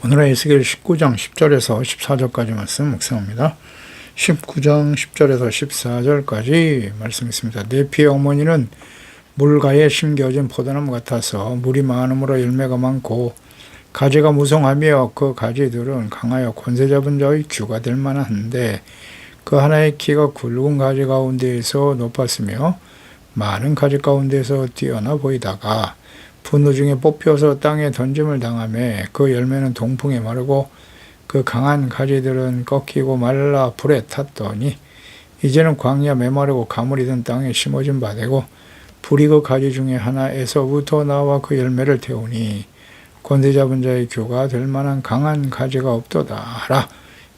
오늘은 에스겔 19장 10절에서 14절까지 말씀 묵상합니다. 19장 10절에서 14절까지 말씀 있습니다. 내 피의 어머니는 물가에 심겨진 포도나무 같아서 물이 많음으로 열매가 많고 가지가 무성하며 그 가지들은 강하여 권세 잡은 자의 규가 될 만한데 그 하나의 키가 굵은 가지 가운데에서 높았으며 많은 가지 가운데서 뛰어나 보이다가 분노 중에 뽑혀서 땅에 던짐을 당하며 그 열매는 동풍에 마르고 그 강한 가지들은 꺾이고 말라 불에 탔더니 이제는 광야 메마르고 가물이 든 땅에 심어진 바 되고 불이 그 가지 중에 하나에서부터 나와 그 열매를 태우니 권세 잡은 자의 규가 될 만한 강한 가지가 없도다라.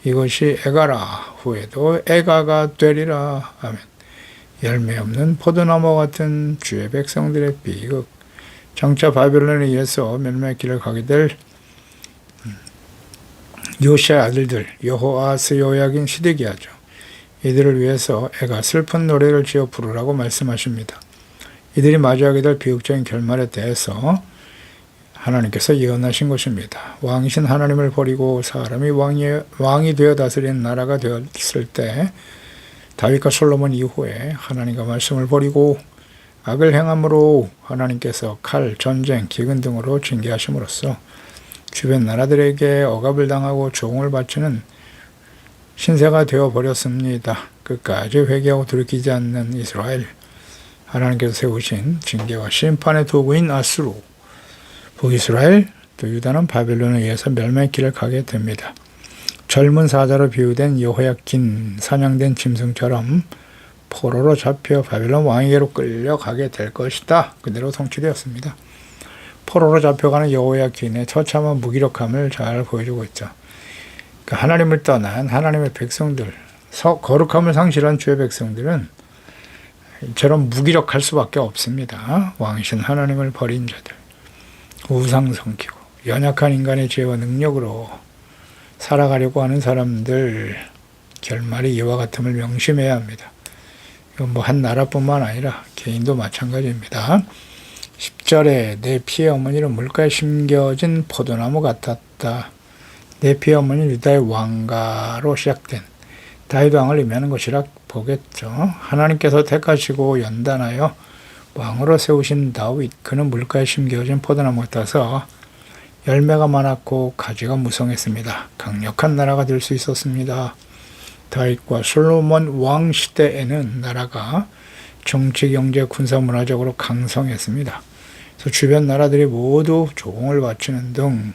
이것이 애가라. 후에도 애가가 되리라. 아멘. 열매 없는 포도나무 같은 주의 백성들의 비극. 장차 바벨론에 의해서 멸망의 가게 될 요시아의 아들들 여호아스, 요야긴, 시드기야죠. 이들을 위해서 애가 슬픈 노래를 지어 부르라고 말씀하십니다. 이들이 마주하게 될 비극적인 결말에 대해서 하나님께서 예언하신 것입니다. 왕이신 하나님을 버리고 사람이 왕이 되어 다스리는 나라가 되었을 때 다윗과 솔로몬 이후에 하나님과 말씀을 버리고 악을 행함으로 하나님께서 칼, 전쟁, 기근 등으로 징계하심으로써 주변 나라들에게 억압을 당하고 조공을 바치는 신세가 되어버렸습니다. 끝까지 회개하고 돌이키지 않는 이스라엘, 하나님께서 세우신 징계와 심판의 도구인 아수르, 북이스라엘, 또 유다는 바벨론에 의해서 멸망의 길을 가게 됩니다. 젊은 사자로 비유된 여호야킨, 사냥된 짐승처럼 포로로 잡혀 바벨론 왕에게로 끌려가게 될 것이다. 그대로 성취되었습니다. 포로로 잡혀가는 여호야킨의 처참한 무기력함을 잘 보여주고 있죠. 그러니까 하나님을 떠난 하나님의 백성들, 거룩함을 상실한 주의 백성들은 이처럼 무기력할 수밖에 없습니다. 왕이신 하나님을 버린 자들, 우상 섬기고 연약한 인간의 지혜와 능력으로 살아가려고 하는 사람들, 결말이 이와 같음을 명심해야 합니다. 이건 한 나라뿐만 아니라 개인도 마찬가지입니다. 10절에 내 피의 어머니는 물가에 심겨진 포도나무 같았다. 내 피의 어머니는 유다의 왕가로 시작된 다윗 왕을 의미하는 것이라 보겠죠. 하나님께서 택하시고 연단하여 왕으로 세우신 다윗, 그는 물가에 심겨진 포도나무 같아서 열매가 많았고 가지가 무성했습니다. 강력한 나라가 될 수 있었습니다. 다윗과 솔로몬 왕 시대에는 나라가 정치, 경제, 군사, 문화적으로 강성했습니다. 그래서 주변 나라들이 모두 조공을 바치는 등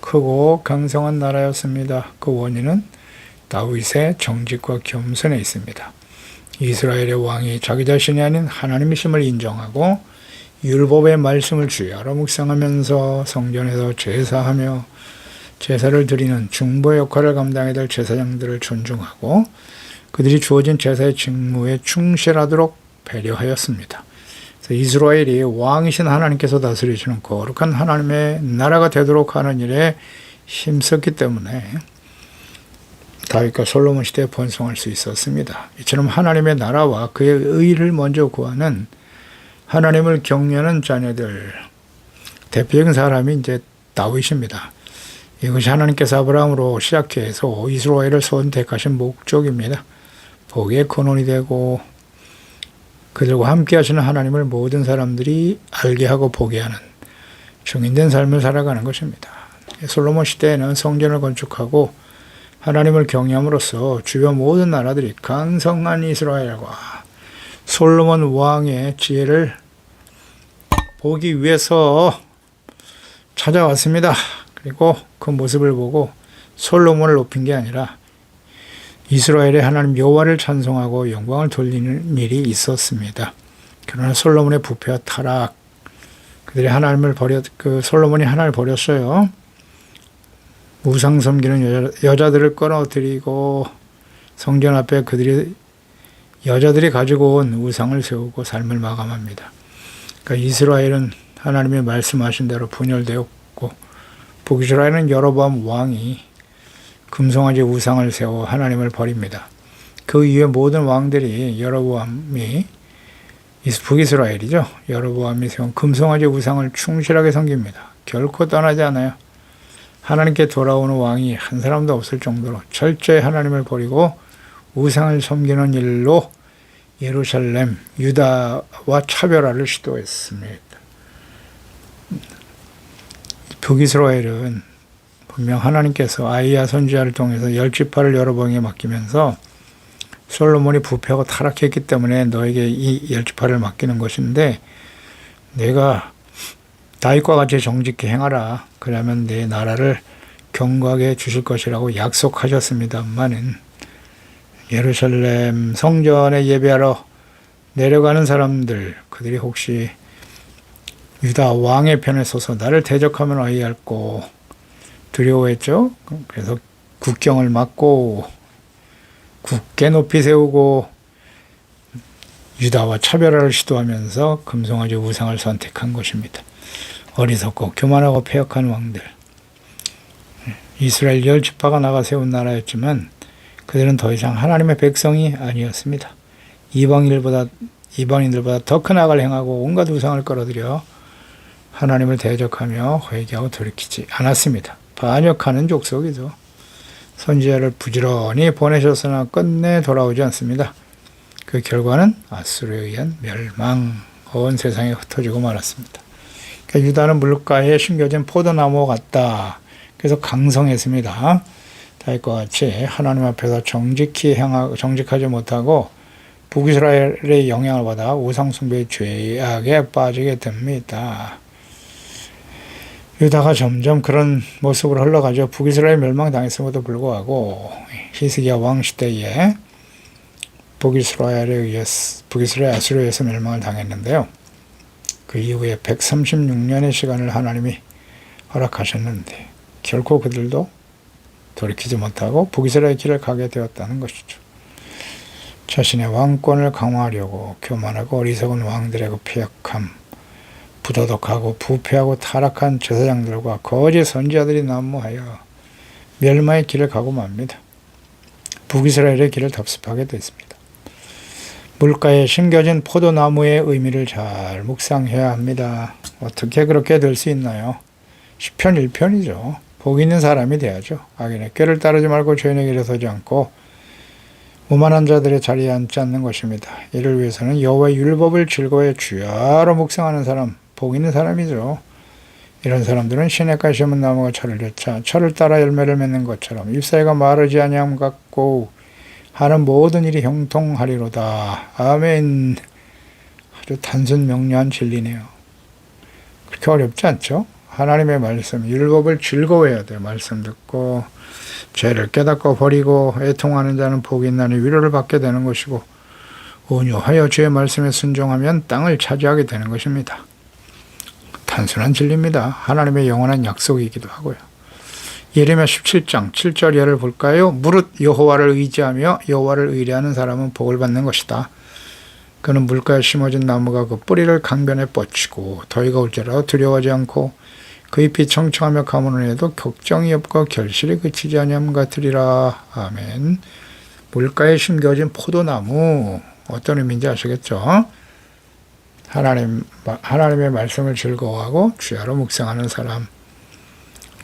크고 강성한 나라였습니다. 그 원인은 다윗의 정직과 겸손에 있습니다. 이스라엘의 왕이 자기 자신이 아닌 하나님이심을 인정하고 율법의 말씀을 주야로 묵상하면서 성전에서 제사하며 제사를 드리는 중보의 역할을 감당해야 될 제사장들을 존중하고 그들이 주어진 제사의 직무에 충실하도록 배려하였습니다. 그래서 이스라엘이 왕이신 하나님께서 다스리시는 거룩한 하나님의 나라가 되도록 하는 일에 힘썼기 때문에 다윗과 솔로몬 시대에 번성할 수 있었습니다. 이처럼 하나님의 나라와 그의 의를 먼저 구하는 하나님을 경외하는 자녀들, 대표적인 사람이 이제 다윗입니다. 이것이 하나님께서 아브라함으로 시작해서 이스라엘을 선택하신 목적입니다. 복의 근원이 되고 그들과 함께 하시는 하나님을 모든 사람들이 알게 하고 보게 하는 증인된 삶을 살아가는 것입니다. 솔로몬 시대에는 성전을 건축하고 하나님을 경외함으로써 주변 모든 나라들이 강성한 이스라엘과 솔로몬 왕의 지혜를 보기 위해서 찾아왔습니다. 그리고 그 모습을 보고 솔로몬을 높인 게 아니라 이스라엘의 하나님 여호와를 찬송하고 영광을 돌리는 일이 있었습니다. 그러나 솔로몬의 부패와 타락, 그들이 하나님을 솔로몬이 하나님을 버렸어요. 우상 섬기는 여자들을 끌어들이고 성전 앞에 여자들이 가지고 온 우상을 세우고 삶을 마감합니다. 그러니까 이스라엘은 하나님이 말씀하신 대로 분열되었고 북이스라엘은 여로보암 왕이 금송아지 우상을 세워 하나님을 버립니다. 그 이후에 모든 왕들이 여로보암이 북이스라엘이죠. 여로보암이 세운 금송아지 우상을 충실하게 섬깁니다. 결코 떠나지 않아요. 하나님께 돌아오는 왕이 한 사람도 없을 정도로 철저히 하나님을 버리고 우상을 섬기는 일로 예루살렘, 유다와 차별화를 시도했습니다. 북이스라엘은 분명 하나님께서 아이야 선지자를 통해서 열 지파를 여로보암에게 맡기면서 솔로몬이 부패하고 타락했기 때문에 너에게 이 열 지파를 맡기는 것인데 내가 다윗과 같이 정직히 행하라. 그러면 내 나라를 경고하게 주실 것이라고 약속하셨습니다만은 예루살렘 성전에 예배하러 내려가는 사람들, 그들이 혹시 유다 왕의 편에 서서 나를 대적하면 어이할꼬 두려워했죠. 그래서 국경을 막고 굳게 높이 세우고 유다와 차별화를 시도하면서 금송아지 우상을 선택한 것입니다. 어리석고 교만하고 패역한 왕들. 이스라엘 열 지파가 나가 세운 나라였지만 그들은 더 이상 하나님의 백성이 아니었습니다. 이방인들보다 더 큰 악을 행하고 온갖 우상을 끌어들여 하나님을 대적하며 회개하고 돌이키지 않았습니다. 반역하는 족속이죠. 선지자를 부지런히 보내셨으나 끝내 돌아오지 않습니다. 그 결과는 아수르에 의한 멸망, 온 세상에 흩어지고 말았습니다. 그러니까 유다는 물가에 심겨진 포도나무 같다. 그래서 강성했습니다. 다윗과 같이 하나님 앞에서 정직하지 못하고 북이스라엘의 영향을 받아 우상숭배의 죄악에 빠지게 됩니다. 유다가 점점 그런 모습으로 흘러가죠. 북이스라엘 멸망당했음에도 불구하고 히스기야 왕 시대에 북이스라엘 아수르에 의해서 멸망을 당했는데요. 그 이후에 136년의 시간을 하나님이 허락하셨는데 결코 그들도 돌이키지 못하고 북이스라엘 길을 가게 되었다는 것이죠. 자신의 왕권을 강화하려고 교만하고 어리석은 왕들의 그 패역함, 부도덕하고 부패하고 타락한 제사장들과 거짓 선지자들이 난무하여 멸망의 길을 가고 맙니다. 북이스라엘의 길을 답습하게 됐습니다. 물가에 심겨진 포도나무의 의미를 잘 묵상해야 합니다. 어떻게 그렇게 될 수 있나요? 시편 1편이죠. 복 있는 사람이 돼야죠. 악인의 꾀를 따르지 말고 죄인의 길에 서지 않고 오만한 자들의 자리에 앉지 않는 것입니다. 이를 위해서는 여호와의 율법을 즐거워해 주야로 묵상하는 사람, 복 있는 사람이죠. 이런 사람들은 시냇가에 심은 나무가 철을 쫓아 철을 따라 열매를 맺는 것처럼 잎사귀가 마르지 아니함 같고 하는 모든 일이 형통하리로다. 아멘. 아주 단순 명료한 진리네요. 그렇게 어렵지 않죠? 하나님의 말씀, 율법을 즐거워해야 돼요. 말씀 듣고 죄를 깨닫고 버리고 애통하는 자는 복이 있나니 위로를 받게 되는 것이고 온유하여 주의 말씀에 순종하면 땅을 차지하게 되는 것입니다. 단순한 진리입니다. 하나님의 영원한 약속이기도 하고요. 예레미야 17장 7절 예를 볼까요? 무릇 여호와를 의지하며 여호와를 의뢰하는 사람은 복을 받는 것이다. 그는 물가에 심어진 나무가 그 뿌리를 강변에 뻗치고 더위가 올지라도 두려워하지 않고 그 잎이 청청하며 가무는 해도 걱정이 없고 결실이 그치지 아니함 같으리라. 아멘. 물가에 심겨진 포도나무 어떤 의미인지 아시겠죠? 하나님의 말씀을 즐거워하고 주야로 묵상하는 사람,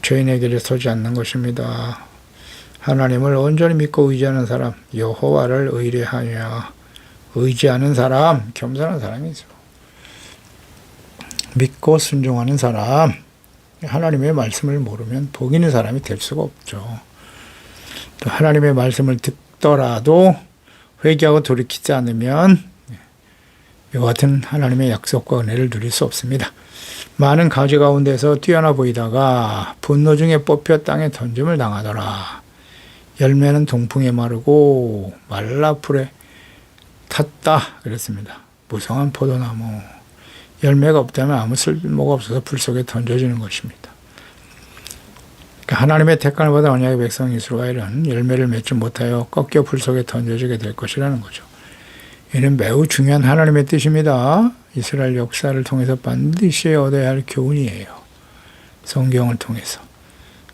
죄인의 길에 서지 않는 것입니다. 하나님을 온전히 믿고 의지하는 사람, 여호와를 의지하는 사람, 겸손한 사람이죠. 믿고 순종하는 사람, 하나님의 말씀을 모르면 복 있는 사람이 될 수가 없죠. 또 하나님의 말씀을 듣더라도 회개하고 돌이키지 않으면 이와 같은 하나님의 약속과 은혜를 누릴 수 없습니다. 많은 가지 가운데서 뛰어나 보이다가 분노 중에 뽑혀 땅에 던짐을 당하더라. 열매는 동풍에 마르고 말라 풀에 탔다 그랬습니다. 무성한 포도나무. 열매가 없다면 아무 쓸모가 없어서 불 속에 던져지는 것입니다. 그러니까 하나님의 택함을 받은 언약의 백성 이스라엘은 열매를 맺지 못하여 꺾여 불 속에 던져지게 될 것이라는 거죠. 이는 매우 중요한 하나님의 뜻입니다. 이스라엘 역사를 통해서 반드시 얻어야 할 교훈이에요. 성경을 통해서.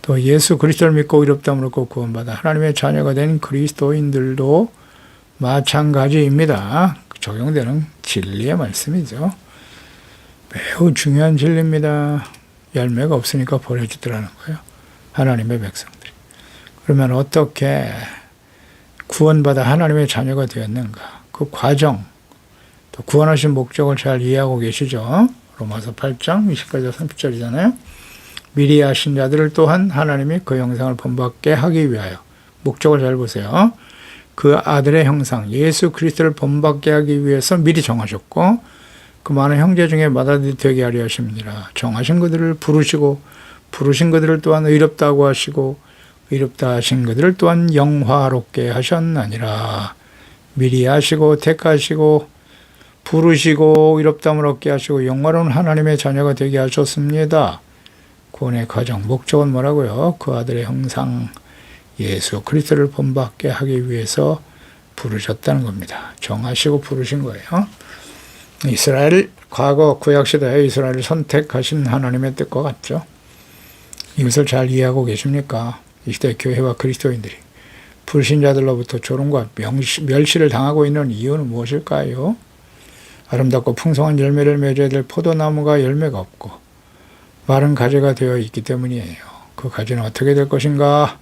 또 예수 그리스도를 믿고 의롭다함을 얻고 구원받아 하나님의 자녀가 된 그리스도인들도 마찬가지입니다. 적용되는 진리의 말씀이죠. 매우 중요한 진리입니다. 열매가 없으니까 버려지더라는 거예요. 하나님의 백성들이. 그러면 어떻게 구원받아 하나님의 자녀가 되었는가? 그 과정, 또 구원하신 목적을 잘 이해하고 계시죠? 로마서 8장 20절에서 30절이잖아요. 미리 하신 자들을 또한 하나님이 그 형상을 본받게 하기 위하여, 목적을 잘 보세요. 그 아들의 형상 예수 그리스도를 본받게 하기 위해서 미리 정하셨고, 그 많은 형제 중에 맏아들이 되게 하려 하십니다. 정하신 그들을 부르시고, 부르신 그들을 또한 의롭다고 하시고, 의롭다 하신 그들을 또한 영화롭게 하셨나니라. 미리 하시고 택하시고 부르시고 의롭다함을 얻게 하시고 영화로운 하나님의 자녀가 되게 하셨습니다. 구원의 과정, 목적은 뭐라고요? 그 아들의 형상 예수 그리스도를 본받게 하기 위해서 부르셨다는 겁니다. 정하시고 부르신 거예요. 이스라엘, 과거 구약시대에 이스라엘을 선택하신 하나님의 뜻과 같죠. 이것을 잘 이해하고 계십니까? 이 시대 교회와 그리스도인들이 불신자들로부터 조롱과 멸시를 당하고 있는 이유는 무엇일까요? 아름답고 풍성한 열매를 맺어야 될 포도나무가 열매가 없고 마른 가지가 되어 있기 때문이에요. 그 가지는 어떻게 될 것인가?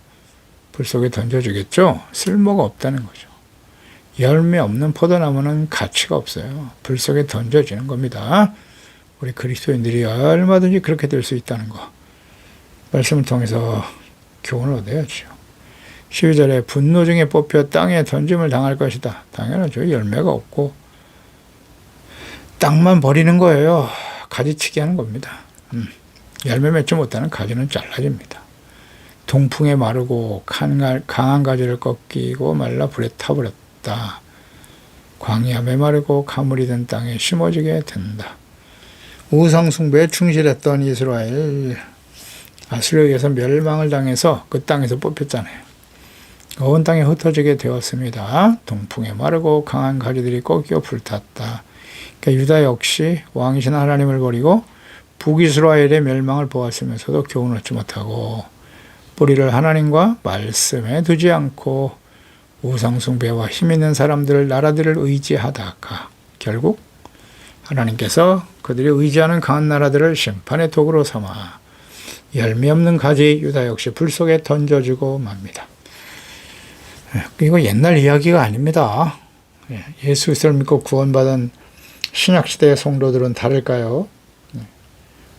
불 속에 던져주겠죠? 쓸모가 없다는 거죠. 열매 없는 포도나무는 가치가 없어요. 불 속에 던져지는 겁니다. 우리 그리스도인들이 얼마든지 그렇게 될 수 있다는 거, 말씀을 통해서 교훈을 얻어야죠. 12절에 분노 중에 뽑혀 땅에 던짐을 당할 것이다. 당연하죠. 열매가 없고 땅만 버리는 거예요. 가지치기 하는 겁니다. 열매 맺지 못하는 가지는 잘라집니다. 동풍에 마르고 강한 가지를 꺾이고 말라 불에 타버렸다. 광야 메마르고 가물이 된 땅에 심어지게 된다. 우상 숭배에 충실했던 이스라엘, 아수르에 의해서 멸망을 당해서 그 땅에서 뽑혔잖아요. 온 땅에 흩어지게 되었습니다. 동풍에 마르고 강한 가지들이 꺾여 불탔다. 그러니까 유다 역시 왕이신 하나님을 버리고 북이스라엘의 멸망을 보았으면서도 교훈을 얻지 못하고 뿌리를 하나님과 말씀에 두지 않고 우상숭배와 힘있는 사람들을, 나라들을 의지하다가 결국 하나님께서 그들이 의지하는 강한 나라들을 심판의 도구로 삼아 열매 없는 가지 유다 역시 불 속에 던져지고 맙니다. 이거 옛날 이야기가 아닙니다. 예수 그리스도를 믿고 구원받은 신약시대의 성도들은 다를까요?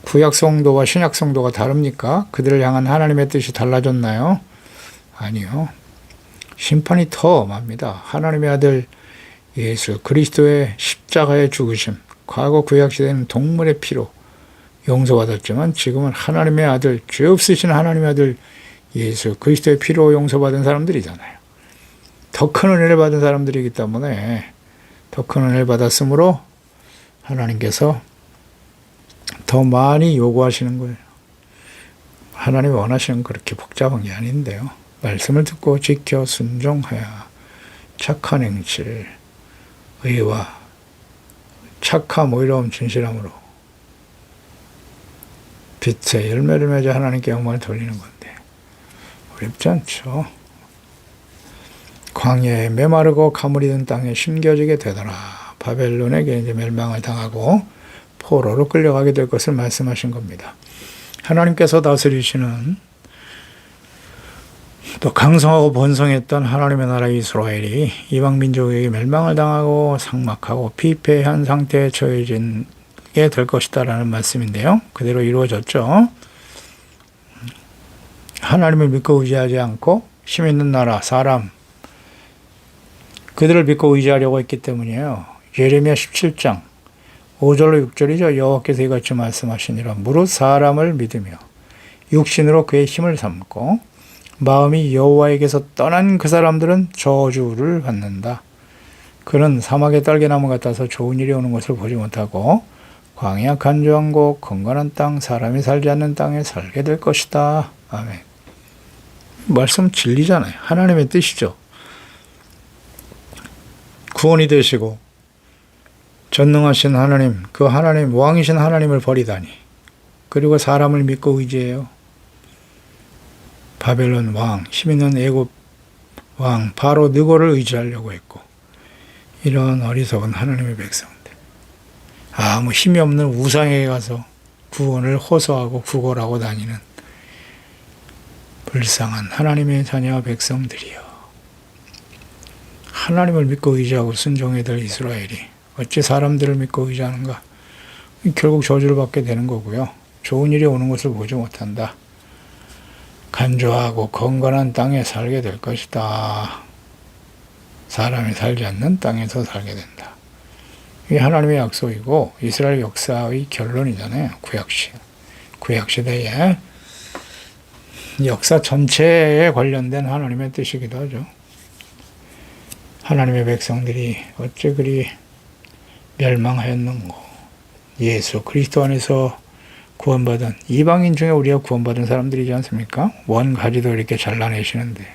구약 성도와 신약 성도가 다릅니까? 그들을 향한 하나님의 뜻이 달라졌나요? 아니요. 심판이 더 맙니다. 하나님의 아들 예수 그리스도의 십자가의 죽으심, 과거 구약시대는 동물의 피로 용서받았지만 지금은 하나님의 아들, 죄 없으신 하나님의 아들 예수 그리스도의 피로 용서받은 사람들이잖아요. 더 큰 은혜를 받은 사람들이기 때문에 더 큰 은혜를 받았으므로 하나님께서 더 많이 요구하시는 거예요. 하나님이 원하시는 그렇게 복잡한 게 아닌데요. 말씀을 듣고 지켜 순종하여 착한 행실, 의와 착함, 의로움, 진실함으로 빛의 열매를 맺어 하나님께 영광을 돌리는 건데 어렵지 않죠. 광야에 메마르고 가물이 든 땅에 심겨지게 되더라. 바벨론에게 이제 멸망을 당하고 포로로 끌려가게 될 것을 말씀하신 겁니다. 하나님께서 다스리시는 또 강성하고 번성했던 하나님의 나라 이스라엘이 이방 민족에게 멸망을 당하고 삭막하고 피폐한 상태에 처해진 게 될 것이다라는 말씀인데요. 그대로 이루어졌죠. 하나님을 믿고 의지하지 않고 힘 있는 나라, 사람, 그들을 믿고 의지하려고 했기 때문이에요. 예레미야 17장 5절로 6절이죠. 여호와께서 이같이 말씀하시니라. 무릇 사람을 믿으며 육신으로 그의 힘을 삼고 마음이 여호와에게서 떠난 그 사람들은 저주를 받는다. 그는 사막의 딸기나무 같아서 좋은 일이 오는 것을 보지 못하고 광야 간조한 곳 건건한 땅 사람이 살지 않는 땅에 살게 될 것이다. 아멘. 말씀 진리잖아요. 하나님의 뜻이죠. 구원이 되시고 전능하신 하나님, 그 하나님, 왕이신 하나님을 버리다니, 그리고 사람을 믿고 의지해요. 바벨론 왕, 힘있는 애굽 왕 바로 느고를 의지하려고 했고, 이런 어리석은 하나님의 백성들, 아무 힘이 없는 우상에게 가서 구원을 호소하고 구걸하고 다니는 불쌍한 하나님의 자녀 백성들이여. 하나님을 믿고 의지하고 순종해야 될 이스라엘이 어찌 사람들을 믿고 의지하는가? 결국 저주를 받게 되는 거고요. 좋은 일이 오는 것을 보지 못한다. 간조하고 건강한 땅에 살게 될 것이다. 사람이 살지 않는 땅에서 살게 된다. 이게 하나님의 약속이고 이스라엘 역사의 결론이잖아요. 구약시대의 역사 전체에 관련된 하나님의 뜻이기도 하죠. 하나님의 백성들이 어찌 그리 멸망하였는고. 예수 그리스도 안에서 구원받은 이방인 중에 우리가 구원받은 사람들이지 않습니까? 원가지도 이렇게 잘라내시는데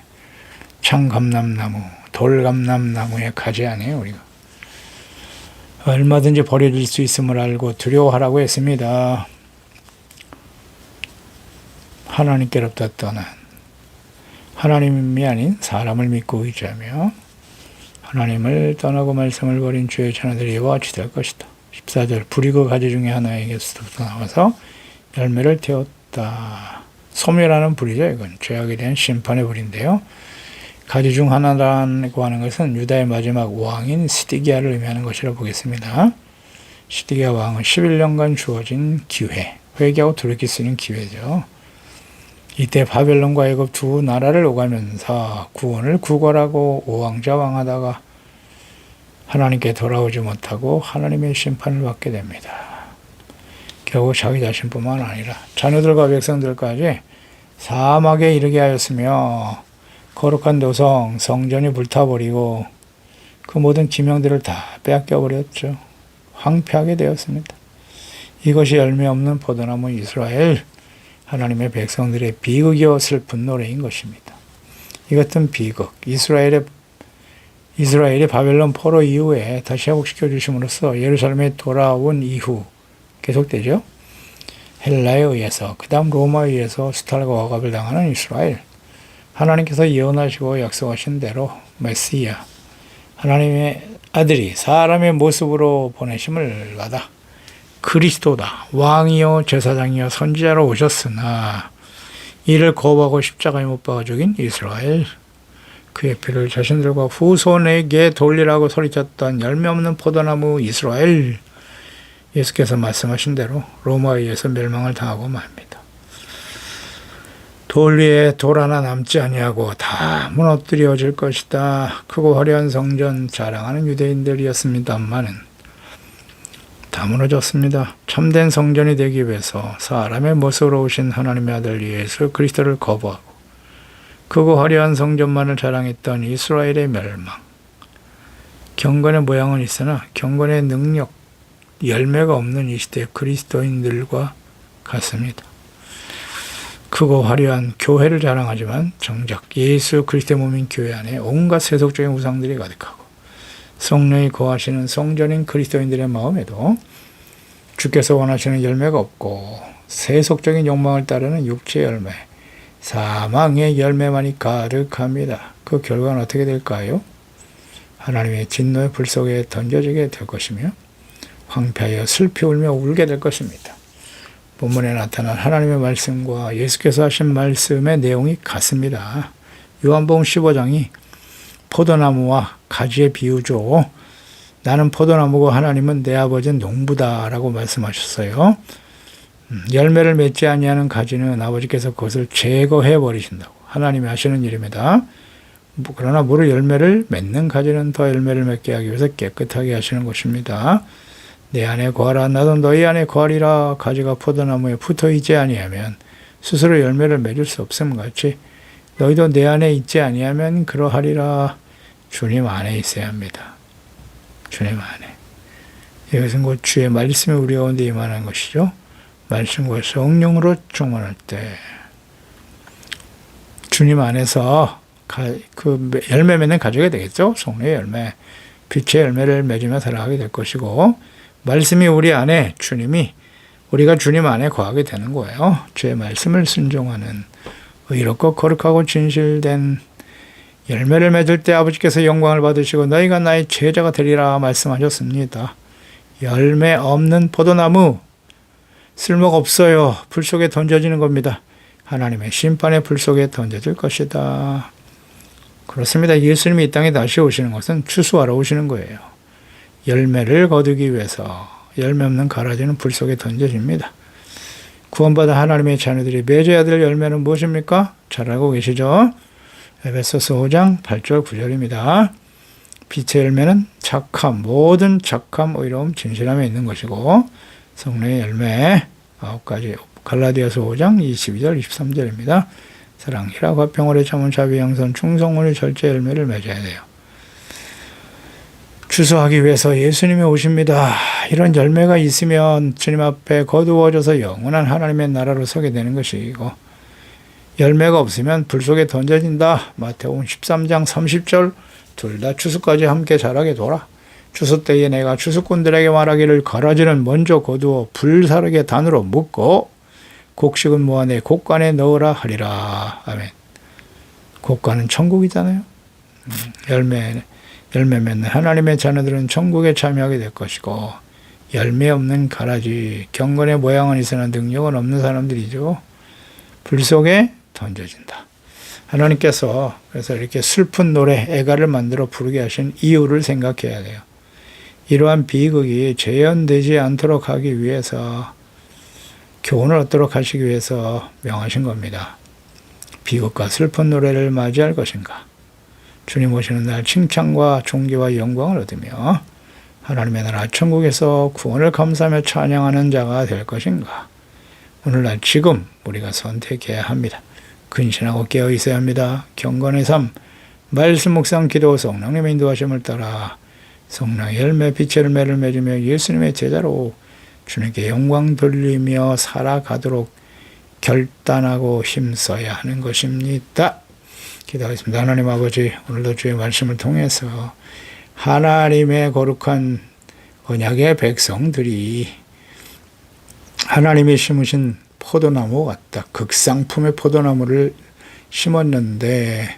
창감람나무, 돌감람나무의 가지 아니에요 우리가. 얼마든지 버려질 수 있음을 알고 두려워하라고 했습니다. 하나님께로부터 떠난 하나님이 아닌 사람을 믿고 의지하며 하나님을 떠나고 말씀을 버린 주의 자녀들이 이와 같이 될 것이다. 14절 불이 그 가지 중에 하나에게서부터 나와서 열매를 태웠다. 소멸하는 불이죠. 이건 죄악에 대한 심판의 불인데요. 가지 중 하나라고 하는 것은 유다의 마지막 왕인 시드기야를 의미하는 것이라 보겠습니다. 시드기야 왕은 11년간 주어진 기회, 회개하고 돌이킬 수 있는 기회죠. 이때 바벨론과 애굽 두 나라를 오가면서 구원을 구걸하고 오왕좌 왕하다가 하나님께 돌아오지 못하고 하나님의 심판을 받게 됩니다. 결국 자기 자신뿐만 아니라 자녀들과 백성들까지 사막에 이르게 하였으며 거룩한 도성, 성전이 불타버리고 그 모든 기명들을 다 빼앗겨버렸죠. 황폐하게 되었습니다. 이것이 열매 없는 포도나무 이스라엘, 하나님의 백성들의 비극이요 슬픈 노래인 것입니다. 이 같은 비극, 이스라엘이 바벨론 포로 이후에 다시 회복시켜 주심으로써 예루살렘에 돌아온 이후 계속되죠. 헬라에 의해서 그 다음 로마에 의해서 수탈과 억압을 당하는 이스라엘. 하나님께서 예언하시고 약속하신 대로 메시아, 하나님의 아들이 사람의 모습으로 보내심을 받아 그리스도다. 왕이요 제사장이요 선지자로 오셨으나 이를 거부하고 십자가에 못 박아 죽인 이스라엘. 그의 피를 자신들과 후손에게 돌리라고 소리쳤던 열매 없는 포도나무 이스라엘. 예수께서 말씀하신 대로 로마에 의해서 멸망을 당하고 맙니다. 돌 위에 돌 하나 남지 아니하고 다 무너뜨려질 것이다. 크고 화려한 성전 자랑하는 유대인들이었습니다만은 다 무너졌습니다. 참된 성전이 되기 위해서 사람의 모습으로 오신 하나님의 아들 예수 그리스도를 거부하고 크고 화려한 성전만을 자랑했던 이스라엘의 멸망. 경건의 모양은 있으나 경건의 능력, 열매가 없는 이 시대 그리스도인들과 같습니다. 크고 화려한 교회를 자랑하지만 정작 예수 그리스도의 몸인 교회 안에 온갖 세속적인 우상들이 가득하고 성령이 거하시는 성전인 그리스도인들의 마음에도 주께서 원하시는 열매가 없고 세속적인 욕망을 따르는 육체의 열매, 사망의 열매만이 가득합니다. 그 결과는 어떻게 될까요? 하나님의 진노의 불 속에 던져지게 될 것이며 황폐하여 슬피 울며 울게 될 것입니다. 본문에 나타난 하나님의 말씀과 예수께서 하신 말씀의 내용이 같습니다. 요한복음 15장이 포도나무와 가지의 비유죠. 나는 포도나무고 하나님은 내 아버지는 농부다 라고 말씀하셨어요. 열매를 맺지 아니하는 가지는 아버지께서 그것을 제거해 버리신다고 하나님이 하시는 일입니다. 그러나 무릇 열매를 맺는 가지는 더 열매를 맺게 하기 위해서 깨끗하게 하시는 것입니다. 내 안에 거하라 나도 너희 안에 거하리라. 가지가 포도나무에 붙어 있지 아니하면 스스로 열매를 맺을 수 없음 같이 너희도 내 안에 있지 아니하면 그러하리라. 주님 안에 있어야 합니다. 주님 안에. 이것은 곧 주의 말씀이 우리 가운데 임하는 것이죠. 말씀과 성령으로 충만할 때 주님 안에서 그 열매 맺는 가지가 되겠죠. 성령의 열매, 빛의 열매를 맺으며 살아가게 될 것이고 말씀이 우리 안에 주님이 우리가 주님 안에 거하게 되는 거예요. 주의 말씀을 순종하는 의롭고 거룩하고 진실된 열매를 맺을 때 아버지께서 영광을 받으시고 너희가 나의 제자가 되리라 말씀하셨습니다. 열매 없는 포도나무 쓸모가 없어요. 불 속에 던져지는 겁니다. 하나님의 심판의 불 속에 던져질 것이다. 그렇습니다. 예수님이 이 땅에 다시 오시는 것은 추수하러 오시는 거예요. 열매를 거두기 위해서 열매 없는 가라지는 불 속에 던져집니다. 구원받은 하나님의 자녀들이 맺어야 될 열매는 무엇입니까? 잘 알고 계시죠? 에베소서 5장 8절 9절입니다. 빛의 열매는 착함, 모든 착함, 의로움, 진실함에 있는 것이고 성령의 열매 9가지, 갈라디아서 5장 22절 23절입니다. 사랑, 희락, 화평, 오래 참음, 자비, 양선, 충성, 오늘 절제 열매를 맺어야 돼요. 추수하기 위해서 예수님이 오십니다. 이런 열매가 있으면 주님 앞에 거두어져서 영원한 하나님의 나라로 서게 되는 것이고, 열매가 없으면 불 속에 던져진다. 마태복음 13장 30절 둘 다 추수까지 함께 자라게 둬라. 추수 때에 내가 추수꾼들에게 말하기를 가라지는 먼저 거두어 불사르게 단으로 묶고 곡식은 모아 내 곡간에 넣으라 하리라. 아멘. 곡간은 천국이잖아요. 열매 맺는 하나님의 자녀들은 천국에 참여하게 될 것이고, 열매 없는 가라지, 경건의 모양은 있으나 능력은 없는 사람들이죠. 불 속에 던져진다. 하나님께서 그래서 이렇게 슬픈 노래, 애가를 만들어 부르게 하신 이유를 생각해야 돼요. 이러한 비극이 재현되지 않도록 하기 위해서, 교훈을 얻도록 하시기 위해서 명하신 겁니다. 비극과 슬픈 노래를 맞이할 것인가? 주님 오시는 날 칭찬과 존귀와 영광을 얻으며 하나님의 나라 천국에서 구원을 감사하며 찬양하는 자가 될 것인가? 오늘날 지금 우리가 선택해야 합니다. 근신하고 깨어 있어야 합니다. 경건의 삶, 말씀 묵상, 기도, 성령님의 인도하심을 따라 성령의 열매, 빛의 열매를 맺으며 예수님의 제자로 주님께 영광 돌리며 살아가도록 결단하고 힘써야 하는 것입니다. 기도하겠습니다. 하나님 아버지, 오늘도 주의 말씀을 통해서 하나님의 거룩한 언약의 백성들이 하나님이 심으신 포도나무 같다. 극상품의 포도나무를 심었는데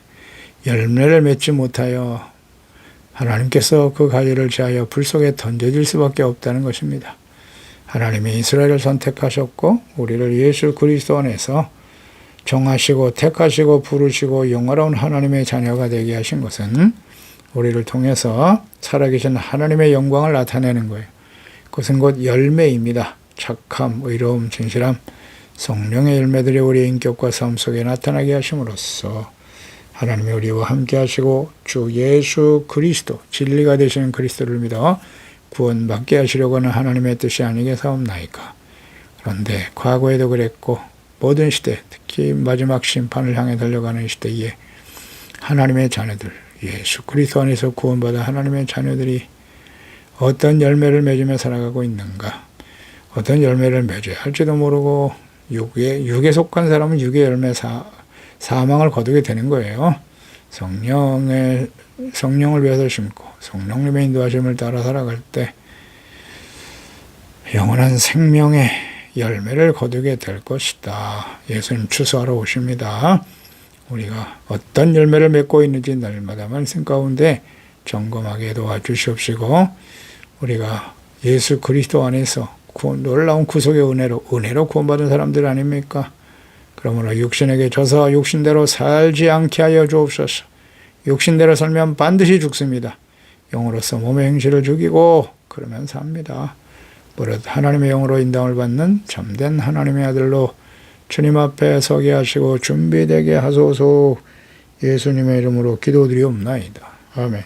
열매를 맺지 못하여 하나님께서 그 가지를 제하여 불 속에 던져질 수밖에 없다는 것입니다. 하나님이 이스라엘을 선택하셨고 우리를 예수 그리스도 안에서 정하시고 택하시고 부르시고 영화로운 하나님의 자녀가 되게 하신 것은 우리를 통해서 살아계신 하나님의 영광을 나타내는 거예요. 그것은 곧 열매입니다. 착함, 의로움, 진실함, 성령의 열매들이 우리의 인격과 삶 속에 나타나게 하심으로써 하나님이 우리와 함께 하시고 주 예수 그리스도, 진리가 되시는 그리스도를 믿어 구원받게 하시려고 하는 하나님의 뜻이 아니겠사옵나이까. 그런데 과거에도 그랬고 모든 시대, 특히 마지막 심판을 향해 달려가는 시대에 하나님의 자녀들, 예수 그리스도 안에서 구원받아 하나님의 자녀들이 어떤 열매를 맺으며 살아가고 있는가, 어떤 열매를 맺어야 할지도 모르고 육에 속한 사람은 육의 열매 사망을 거두게 되는 거예요. 성령을 위해서 심고 성령님의 인도하심을 따라 살아갈 때 영원한 생명의 열매를 거두게 될 것이다. 예수님 추수하러 오십니다. 우리가 어떤 열매를 맺고 있는지 날마다 말씀 가운데 점검하게 도와주시옵시고 우리가 예수 그리스도 안에서 놀라운 구속의 은혜로 구원받은 사람들 아닙니까? 그러므로 육신에게 져서 육신대로 살지 않게 하여 주옵소서. 육신대로 살면 반드시 죽습니다. 영으로서 몸의 행실을 죽이고 그러면 삽니다. 무릇 하나님의 영으로 인당을 받는 참된 하나님의 아들로 주님 앞에 서게 하시고 준비되게 하소서. 예수님의 이름으로 기도드리옵나이다. 아멘.